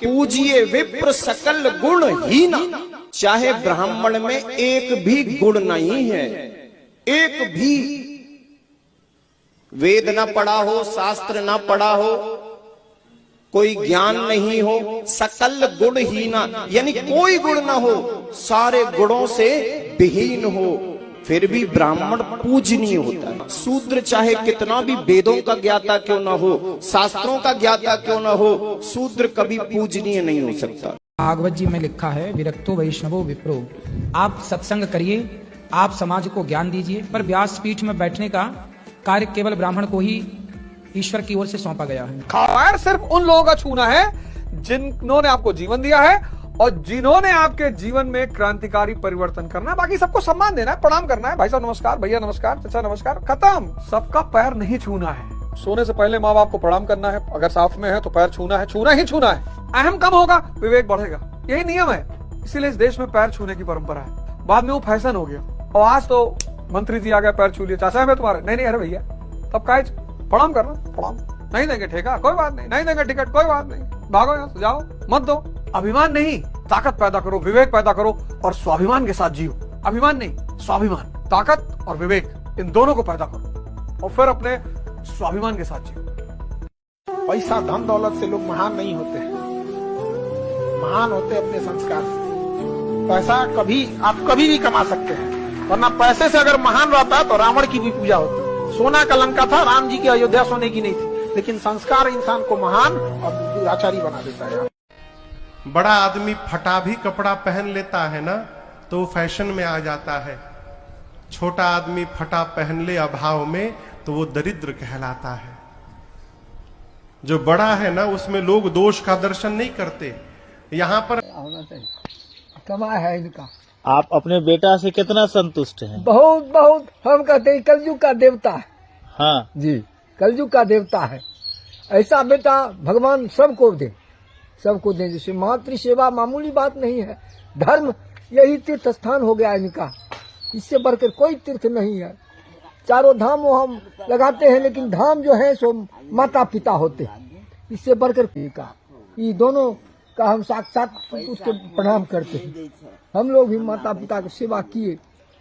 पूजिए विप्र सकल गुण ही ना, चाहे ब्राह्मण में एक भी गुण नहीं है, एक भी। वेद ना पढ़ा हो, शास्त्र ना पढ़ा हो, कोई ज्ञान नहीं हो, सकल गुण ही ना, यानी कोई गुण ना हो, सारे गुणों से विहीन हो, फिर भी ब्राह्मण पूजनीय होता है। शूद्र चाहे कितना भी वेदों का ज्ञाता क्यों ना हो, शास्त्रों का ज्ञाता क्यों ना हो, शूद्र कभी पूजनीय नहीं हो सकता। भागवत जी में लिखा है, विरक्तो वैष्णवो विप्रो। आप सत्संग करिए, आप समाज को ज्ञान दीजिए, पर व्यास पीठ में बैठने का कार्य केवल ब्राह्मण को ही ईश्वर की ओर से सौंपा गया है। पैर सिर्फ उन लोगों का छूना है जिन्होंने आपको जीवन दिया है और जिन्होंने आपके जीवन में क्रांतिकारी परिवर्तन करना है। बाकी सबको सम्मान देना है, प्रणाम करना है, भाई साहब नमस्कार, भैया नमस्कार, चाचा नमस्कार, खत्म। सबका पैर नहीं छूना है। सोने से पहले माँ बाप को प्रणाम करना है, अगर साथ में है तो पैर छूना है, छूना ही छूना है। अहम कम होगा, विवेक बढ़ेगा, यही नियम है। इसीलिए इस देश में पैर छूने की परंपरा है। बाद में वो फैशन हो गया और आज तो मंत्री जी आ गए, पैर छू लिए, चाचा है तुम्हारे, नहीं अरे भैया, तब का प्रणाम करना, प्रणाम। नहीं देंगे ठेका, कोई बात नहीं, नहीं देंगे टिकट, कोई बात नहीं, भागो यहाँ से, जाओ, मत दो। अभिमान नहीं, ताकत पैदा करो, विवेक पैदा करो और स्वाभिमान के साथ जियो। अभिमान नहीं, स्वाभिमान, ताकत और विवेक, इन दोनों को पैदा करो और फिर अपने स्वाभिमान के साथ जियो। पैसा धन दौलत से लोग महान नहीं होते हैं, महान होते अपने संस्कार से। पैसा आप कभी भी कमा सकते हैं, वरना पैसे से अगर महान रहता तो रावण की भी पूजा होती। सोना का लंका था, राम जी की अयोध्या सोने की नहीं थी, लेकिन संस्कार इंसान को महान और आचार्य बना देता है। बड़ा आदमी फटा भी कपड़ा पहन लेता है ना तो फैशन में आ जाता है, छोटा आदमी फटा पहन ले अभाव में तो वो दरिद्र कहलाता है। जो बड़ा है ना उसमें लोग दोष का दर्शन नहीं करते। यहाँ पर कमा है इनका। आप अपने बेटा से कितना संतुष्ट हैं? बहुत बहुत, हम कहते हैं कलयुग का देवता है। हाँ जी, कलयुग का देवता है। ऐसा बेटा भगवान सबको दे, सबको दे। जैसे मातृ सेवा मामूली बात नहीं है, धर्म यही तीर्थ स्थान हो गया इनका, इससे बढ़कर कोई तीर्थ नहीं है। चारों धाम वो हम लगाते हैं, लेकिन धाम जो है सो माता पिता होते हैं, इससे बढ़कर का ये दोनों का हम साक्षात उसके प्रणाम करते हैं। हम लोग भी माता पिता की सेवा किए,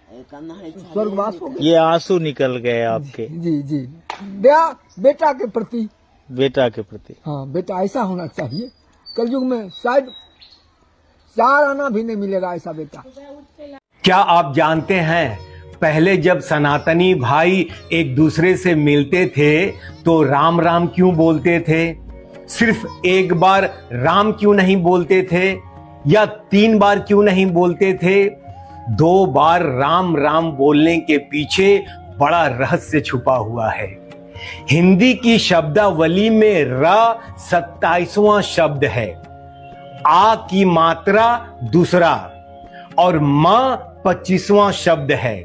स्वर्गवास हो गए। ये आंसू निकल गए आपके? जी जी, बेटा के प्रति, बेटा के प्रति। हाँ, बेटा ऐसा होना चाहिए। कलयुग में शायद 4 आना भी नहीं मिलेगा ऐसा बेटा। क्या आप जानते हैं, पहले जब सनातनी भाई एक दूसरे से मिलते थे तो राम राम क्यों बोलते थे? सिर्फ एक बार राम क्यों नहीं बोलते थे, या 3 बार क्यों नहीं बोलते थे? 2 बार राम राम बोलने के पीछे बड़ा रहस्य छुपा हुआ है। हिंदी की शब्दावली में र 27वां शब्द है, आ की मात्रा दूसरा और म 25वां शब्द है।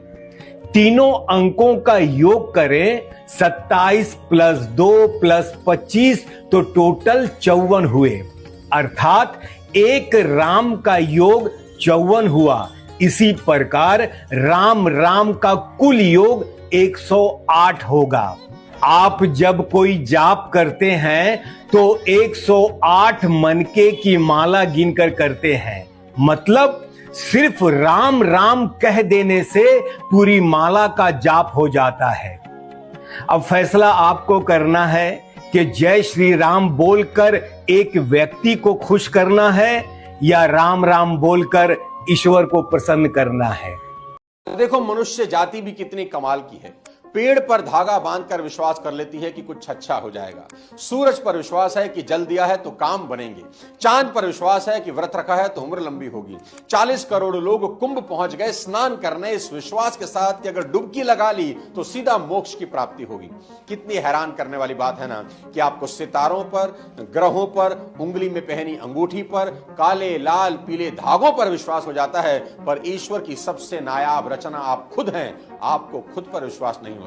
तीनों अंकों का योग करें, 27 + 2 + 25 तो टोटल 54 हुए, अर्थात एक राम का योग 54 हुआ। इसी प्रकार राम राम का कुल योग 108 होगा। आप जब कोई जाप करते हैं तो 108 मनके की माला गिनकर करते हैं, मतलब सिर्फ राम राम कह देने से पूरी माला का जाप हो जाता है। अब फैसला आपको करना है कि जय श्री राम बोलकर एक व्यक्ति को खुश करना है या राम राम बोलकर ईश्वर को प्रसन्न करना है। देखो मनुष्य जाति भी कितनी कमाल की है। पेड़ पर धागा बांधकर विश्वास कर लेती है कि कुछ अच्छा हो जाएगा। सूरज पर विश्वास है कि जल दिया है तो काम बनेंगे। चांद पर विश्वास है कि व्रत रखा है तो उम्र लंबी होगी। 40 करोड़ लोग कुंभ पहुंच गए स्नान करने, इस विश्वास के साथ कि अगर डुबकी लगा ली तो सीधा मोक्ष की प्राप्ति होगी। कितनी हैरान करने वाली बात है ना कि आपको सितारों पर, ग्रहों पर, उंगली में पहनी अंगूठी पर, काले लाल पीले धागों पर विश्वास हो जाता है, पर ईश्वर की सबसे नायाब रचना आप खुद हैं, आपको खुद पर विश्वास नहीं होता।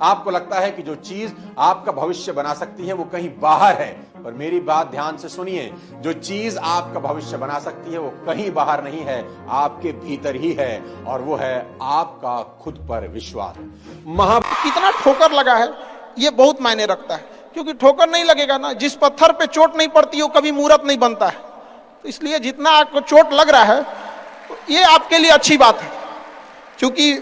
आपको लगता है कि जो चीज आपका भविष्य बना सकती है वो कहीं बाहर है, पर मेरी बात ध्यान से सुनिए, जो चीज आपका भविष्य बना सकती है वो कहीं बाहर नहीं है, आपके भीतर ही है, और वो है आपका खुद पर विश्वास। कितना ठोकर लगा है ये बहुत मायने रखता है, क्योंकि ठोकर नहीं लगेगा ना, जिस पत्थर पे चोट नहीं पड़ती वो कभी मूर्त नहीं बनता है। तो इसलिए जितना आपको चोट लग रहा है तो ये आपके लिए अच्छी बात है, क्योंकि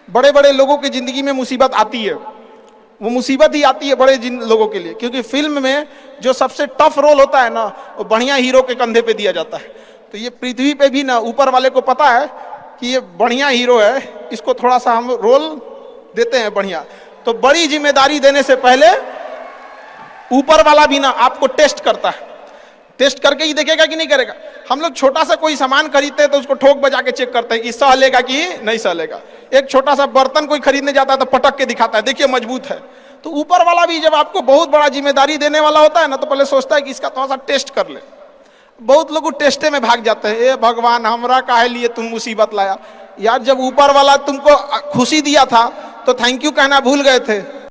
बड़े बड़े लोगों की जिंदगी में मुसीबत आती है, वो मुसीबत ही आती है बड़े लोगों के लिए, क्योंकि फिल्म में जो सबसे टफ रोल होता है ना, वो बढ़िया हीरो के कंधे पे दिया जाता है। तो ये पृथ्वी पे भी ना ऊपर वाले को पता है कि ये बढ़िया हीरो है, इसको थोड़ा सा हम रोल देते हैं बढ़िया। तो बड़ी जिम्मेदारी देने से पहले ऊपर वाला भी ना आपको टेस्ट करता है, टेस्ट करके ही देखेगा कि नहीं करेगा। हम लोग छोटा सा कोई सामान खरीदते हैं तो उसको ठोक बजा के चेक करते हैं कि सह लेगा कि नहीं सह लेगा। एक छोटा सा बर्तन कोई खरीदने जाता है तो पटक के दिखाता है, देखिए मजबूत है। तो ऊपर वाला भी जब आपको बहुत बड़ा जिम्मेदारी देने वाला होता है ना, तो पहले सोचता है कि इसका थोड़ा सा टेस्ट कर ले। बहुत लोग टेस्टे में भाग जाते हैं, ए भगवान हमरा काहे लिए तुम मुसीबत लाया। यार जब ऊपर वाला तुमको खुशी दिया था तो थैंक यू कहना भूल गए थे।